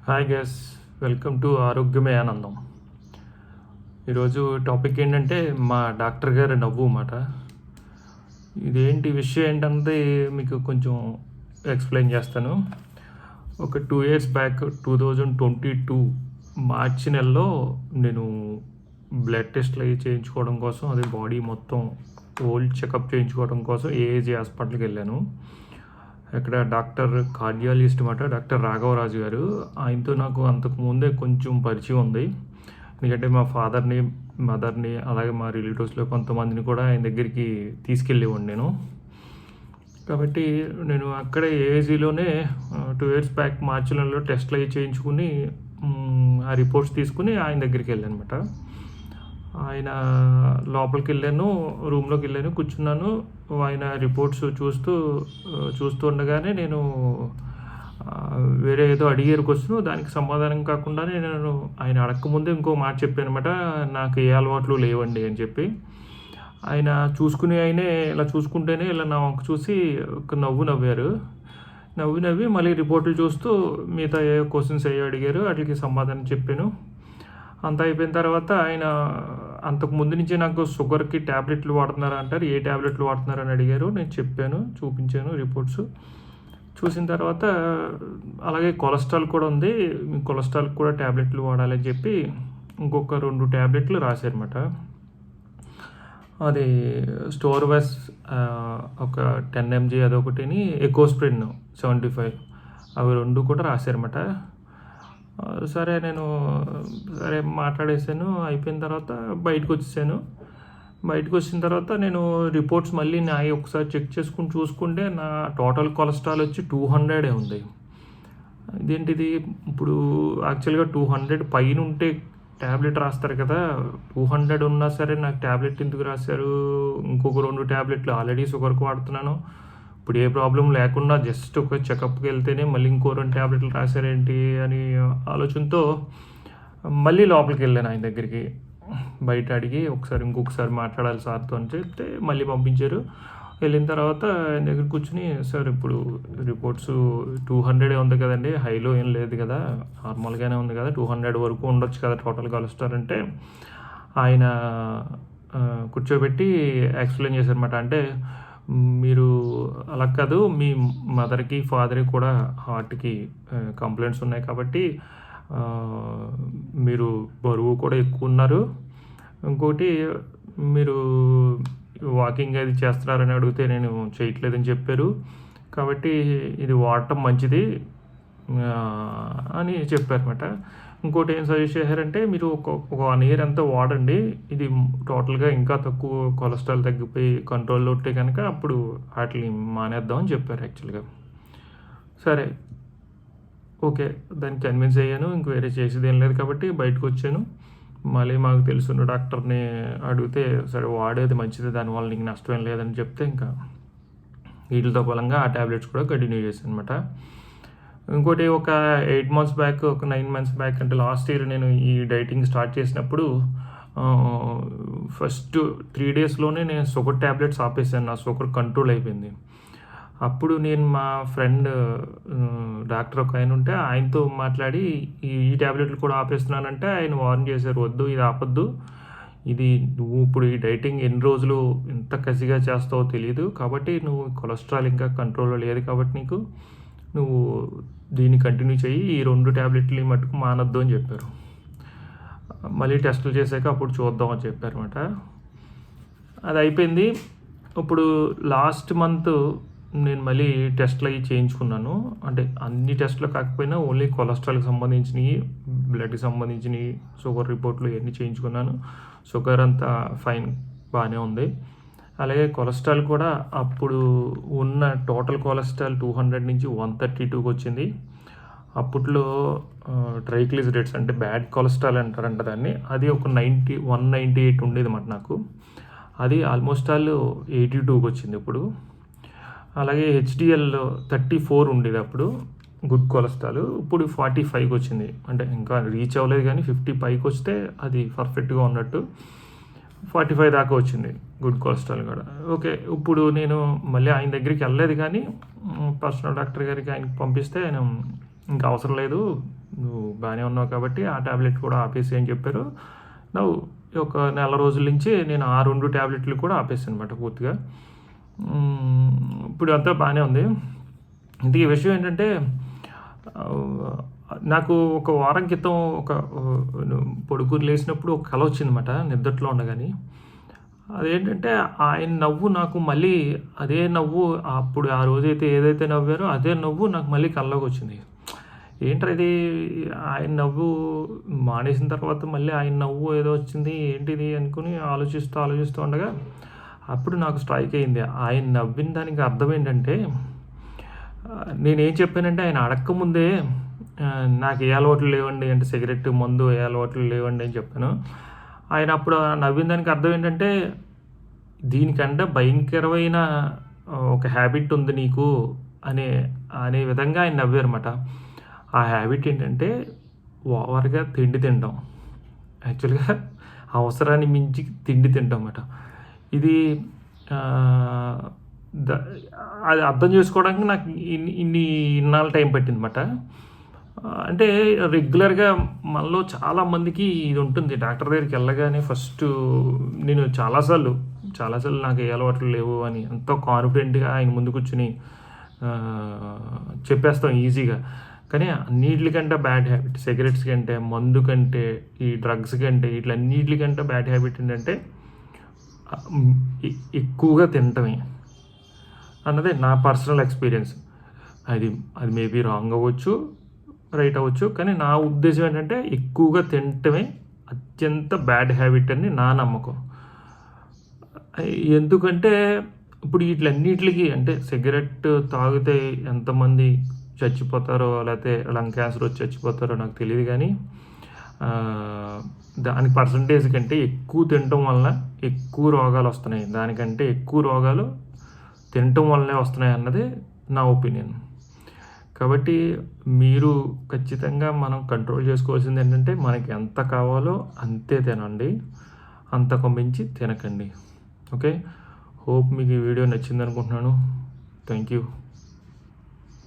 Hi guys, welcome to ఆరోగ్యమే ఆనందం. ఈరోజు టాపిక్ ఏంటంటే మా డాక్టర్ గారి నవ్వు మాట. ఇదేంటి విషయం ఏంటన్నది మీకు కొంచెం ఎక్స్ప్లెయిన్ చేస్తాను. ఒక 2 years బ్యాక్ 2022 మార్చి నెలలో నేను బ్లడ్ టెస్ట్లు అవి చేయించుకోవడం కోసం, అదే బాడీ మొత్తం ఓల్డ్ చెకప్ చేయించుకోవడం కోసం ఏఏజీ హాస్పిటల్కి వెళ్ళాను. ఇక్కడ డాక్టర్ కార్డియాలజిస్ట్ మాట, డాక్టర్ రాఘవరాజు గారు. ఆయనతో నాకు అంతకు ముందే కొంచెం పరిచయం ఉంది. ఎందుకంటే మా ఫాదర్ని, మదర్ని, అలాగే మా రిలేటివ్స్లో కొంతమందిని కూడా ఆయన దగ్గరికి తీసుకెళ్ళేవాడిని నేను. కాబట్టి నేను అక్కడే ఏఏజీలోనే 2 years బ్యాక్ మార్చి నెలలో టెస్ట్లు అవి చేయించుకుని ఆ రిపోర్ట్స్ తీసుకుని ఆయన దగ్గరికి వెళ్ళాను అనమాట. ఆయన లోపలికి వెళ్ళాను, రూమ్లోకి వెళ్ళాను, కూర్చున్నాను. ఆయన రిపోర్ట్స్ చూస్తూ ఉండగానే నేను వేరే ఏదో అడిగారు క్వశ్చన్, దానికి సమాధానం కాకుండానే నేను ఆయన అడగకముందే ఇంకో మాట చెప్పాను అనమాట. నాకు ఏ అలవాట్లు లేవండి అని చెప్పి. ఆయన ఆయనే ఇలా చూసుకుంటేనే ఇలా నా వంక చూసి ఒక నవ్వారు. నవ్వి మళ్ళీ రిపోర్ట్లు చూస్తూ మిగతా ఏ క్వశ్చన్స్ అడిగారు వాటికి సమాధానం చెప్పాను. అంతా అయిపోయిన తర్వాత ఆయన అంతకు ముందు నుంచి నాకు షుగర్కి ట్యాబ్లెట్లు వాడుతున్నారా అంటారు, ఏ ట్యాబ్లెట్లు వాడుతున్నారని అడిగారు. నేను చెప్పాను, చూపించాను రిపోర్ట్స్. చూసిన తర్వాత అలాగే కొలెస్ట్రాల్ కూడా ఉంది, మీ కొలెస్ట్రాల్ కూడా ట్యాబ్లెట్లు వాడాలని చెప్పి ఇంకొక 2 ట్యాబ్లెట్లు రాశారన్నమాట. అది స్టోర్వాస్ ఒక 10 mg అదొకటిని, ఎకోస్ప్రిన్ 75 అవి 2 కూడా రాశారన్నమాట. సరే మాట్లాడేసాను. అయిపోయిన తర్వాత బయటకు వచ్చేసాను. బయటకు వచ్చిన తర్వాత నేను రిపోర్ట్స్ మళ్ళీ నాయి ఒకసారి చెక్ చేసుకుని చూసుకుంటే నా టోటల్ కొలెస్ట్రాల్ వచ్చి 200 ఉంది. ఇదేంటిది, ఇప్పుడు యాక్చువల్గా 200 పైన ఉంటే ట్యాబ్లెట్ రాస్తారు కదా, 200 ఉన్నా సరే నాకు ట్యాబ్లెట్ ఎందుకు రాశారు? ఇంకొక 2 ట్యాబ్లెట్లు ఆల్రెడీ షుగర్కి వాడుతున్నాను, ఇప్పుడు ఏ ప్రాబ్లం లేకుండా జస్ట్ ఒక చెకప్కి వెళ్తేనే మళ్ళీ ఇంకో 2 ట్యాబ్లెట్లు రాశారేంటి అని ఆలోచనతో మళ్ళీ లోపలికి వెళ్ళాను ఆయన దగ్గరికి. బయట అడిగి ఇంకొకసారి మాట్లాడాలి సార్తో అని చెప్తే మళ్ళీ పంపించారు. వెళ్ళిన తర్వాత ఆయన దగ్గర కూర్చుని, సార్ ఇప్పుడు రిపోర్ట్స్ 200 ఉంది కదండి, హైలో ఏం లేదు కదా, నార్మల్గానే ఉంది కదా, 200 వరకు ఉండొచ్చు కదా టోటల్ కొలెస్ట్రాల్ అంటే, ఆయన కూర్చోబెట్టి ఎక్స్ప్లెయిన్ చేశారన్నమాట. అంటే మీరు అలా కాదు, మీ మదర్కి ఫాదర్కి కూడా హార్ట్కి కంప్లైంట్స్ ఉన్నాయి కాబట్టి మీరు బరువు కూడా ఎక్కువ ఉన్నారు. ఇంకోటి, మీరు వాకింగ్ అది చేస్తున్నారని అడిగితే నేను చేయట్లేదని చెప్పారు, కాబట్టి ఇది వాడటం మంచిది అని చెప్పారన్నమాట. ఇంకోటి ఏం సజెస్ట్ చేశారంటే, మీరు ఒక 1 year అంతా వాడండి, ఇది టోటల్గా ఇంకా తక్కువ కొలెస్ట్రాల్ తగ్గిపోయి కంట్రోల్లో ఉంటే కనుక అప్పుడు వాటిని మానేద్దామని చెప్పారు యాక్చువల్గా. సరే, ఓకే, దానికి కన్విన్స్ అయ్యాను. ఇంక వేరే చేసేది ఏం లేదు కాబట్టి బయటకు వచ్చాను. మళ్ళీ మాకు తెలుసున్న డాక్టర్ని అడిగితే, సరే వాడేది మంచిది, దానివల్ల నీకు నష్టం ఏం లేదని చెప్తే ఇంకా వీటితో బలంగా ఆ ట్యాబ్లెట్స్ కూడా కంటిన్యూ చేశాను అనమాట. ఇంకోటి, ఒక 8 months బ్యాక్, ఒక 9 months బ్యాక్, అంటే లాస్ట్ ఇయర్ నేను ఈ డైటింగ్ స్టార్ట్ చేసినప్పుడు ఫస్ట్ 3 daysలోనే నేను షుగర్ ట్యాబ్లెట్స్ ఆపేసాను. నా షుగర్ కంట్రోల్ అయిపోయింది. అప్పుడు నేను మా ఫ్రెండ్ డాక్టర్ ఒక ఆయన ఉంటే ఆయనతో మాట్లాడి ఈ ట్యాబ్లెట్లు కూడా ఆపేస్తున్నానంటే ఆయన వార్న్ చేశారు, వద్దు ఇది ఆపొద్దు, ఇది నువ్వు ఇప్పుడు ఈ డైటింగ్ ఎన్ని రోజులు ఎంత కసిగా చేస్తావో తెలియదు, కాబట్టి నువ్వు కొలెస్ట్రాల్ ఇంకా కంట్రోల్లో లేదు కాబట్టి నువ్వు దీన్ని కంటిన్యూ చెయ్యి, ఈ 2 ట్యాబ్లెట్లు మట్టుకు మానొద్దు అని చెప్పారు. మళ్ళీ టెస్టులు చేశాక అప్పుడు చూద్దాం అని చెప్పారన్నమాట. అది అయిపోయింది. ఇప్పుడు లాస్ట్ మంత్ నేను మళ్ళీ టెస్ట్లు అవి చేయించుకున్నాను. అంటే అన్ని టెస్టులు కాకపోయినా ఓన్లీ కొలెస్ట్రాల్కి సంబంధించినవి, బ్లడ్కి సంబంధించినవి, షుగర్ రిపోర్ట్లు ఇవన్నీ చేయించుకున్నాను. షుగర్ అంతా ఫైన్, బాగానే ఉంది. అలాగే కొలెస్ట్రాల్ కూడా అప్పుడు ఉన్న టోటల్ కొలెస్ట్రాల్ 200 నుంచి 132కి వచ్చింది. అప్పట్లో ట్రైగ్లిజరైడ్స్ అంటే బ్యాడ్ కొలెస్ట్రాల్ అంటారంట దాన్ని, అది ఒక 198 ఉండేది అన్నమాట నాకు. అది ఆల్మోస్ట్ 82కి వచ్చింది ఇప్పుడు. అలాగే హెచ్డిఎల్ 34 ఉండేది అప్పుడు, గుడ్ కొలెస్ట్రాల్, ఇప్పుడు 45కి వచ్చింది. అంటే ఇంకా రీచ్ అవ్వలేదు కానీ 50 పైకి వస్తే అది పర్ఫెక్ట్గా ఉన్నట్టు. 45 దాకా వచ్చింది గుడ్ కొలెస్ట్రాల్ కూడా. ఓకే, ఇప్పుడు నేను మళ్ళీ ఆయన దగ్గరికి వెళ్ళలేదు కానీ పర్సనల్ డాక్టర్ గారికి ఆయనకి పంపిస్తే ఆయన ఇంకా అవసరం లేదు, నువ్వు బాగానే ఉన్నావు కాబట్టి ఆ టాబ్లెట్ కూడా ఆపేసి అని చెప్పారు. నువ్వు ఒక నెల రోజుల నుంచి నేను ఆ 2 టాబ్లెట్లు కూడా ఆపేసాను అనమాట పూర్తిగా. ఇప్పుడు అంతా బాగానే ఉంది. ఇంతకీ ఈ విషయం ఏంటంటే నాకు ఒక వారం క్రితం పడుకుని లేసినప్పుడు ఒక కల వచ్చిందన్నమాట నిద్రలో ఉండగాని. అదేంటంటే ఆయన నవ్వు నాకు మళ్ళీ అదే నవ్వు అప్పుడు ఆ రోజైతే ఏదైతే నవ్వారో అదే నవ్వు నాకు మళ్ళీ కల్లోకి వచ్చింది. ఏంట్రా ఇది, ఆయన నవ్వు మానేసిన తర్వాత మళ్ళీ ఆయన నవ్వు ఏదో వచ్చింది ఏంటిది అనుకుని ఆలోచిస్తూ ఉండగా అప్పుడు నాకు స్ట్రైక్ అయింది. ఆయన నవ్విన దానికి అర్థం ఏంటంటే నేనేం చెప్పానంటే ఆయన అడక్కముందే నాకు ఏ అలవాట్లు లేవండి అంటే సిగరెట్ మందు ఏ అలవాట్లు లేవండి అని చెప్పాను. ఆయన అప్పుడు నవ్విన దానికి అర్థం ఏంటంటే దీనికంటే భయంకరమైన ఒక హ్యాబిట్ ఉంది నీకు అనే అనే విధంగా ఆయన నవ్వారన్నమాట. ఆ హ్యాబిట్ ఏంటంటే ఓవర్గా తిండి తినడం. యాక్చువల్గా అవసరాన్ని మించి తిండి తినడం అన్నమాట. ఇది అది అర్థం చేసుకోవడానికి నాకు ఇన్నాళ్ళు టైం పట్టిందన్నమాట. అంటే రెగ్యులర్గా మనలో చాలామందికి ఇది ఉంటుంది. డాక్టర్ దగ్గరికి వెళ్ళగానే ఫస్ట్ నేను చాలాసార్లు నాకు ఏ అలవాట్లు లేవు అని ఎంతో కాన్ఫిడెంట్గా ఆయన ముందు కూర్చుని చెప్పేస్తాం ఈజీగా. కానీ అన్నిటికంటే బ్యాడ్ హ్యాబిట్ సిగరెట్స్ కంటే, మందు కంటే, ఈ డ్రగ్స్ కంటే వీటిలన్నిటికంటే బ్యాడ్ హ్యాబిట్ ఏంటంటే ఎక్కువగా తినటమే అన్నది నా పర్సనల్ ఎక్స్పీరియన్స్. అది మేబీ రాంగ్ అవ్వచ్చు, రైట్ అవ్వచ్చు. కానీ నా ఉద్దేశం ఏంటంటే ఎక్కువగా తినటమే అత్యంత బ్యాడ్ హ్యాబిట్ అని నా నమ్మకం. ఎందుకంటే ఇప్పుడు వీటిలన్నిటికి అంటే సిగరెట్ తాగితే ఎంతమంది చచ్చిపోతారో లేకపోతే లంగ్ క్యాన్సర్ వచ్చి చచ్చిపోతారో నాకు తెలియదు. కానీ దాని పర్సంటేజ్ కంటే ఎక్కువ తినటం వలన ఎక్కువ రోగాలు వస్తున్నాయి. దానికంటే ఎక్కువ రోగాలు తినటం వల్లనే వస్తున్నాయి అన్నది నా ఒపీనియన్. కాబట్టి మీరు ఖచ్చితంగా మనం కంట్రోల్ చేసుకోవాల్సింది ఏంటంటే మనకి ఎంత కావాలో అంతే తినండి, అంతకు మించి తినకండి. ఓకే, హోప్ మీకు ఈ వీడియో నచ్చింది అనుకుంటున్నాను. Thank you.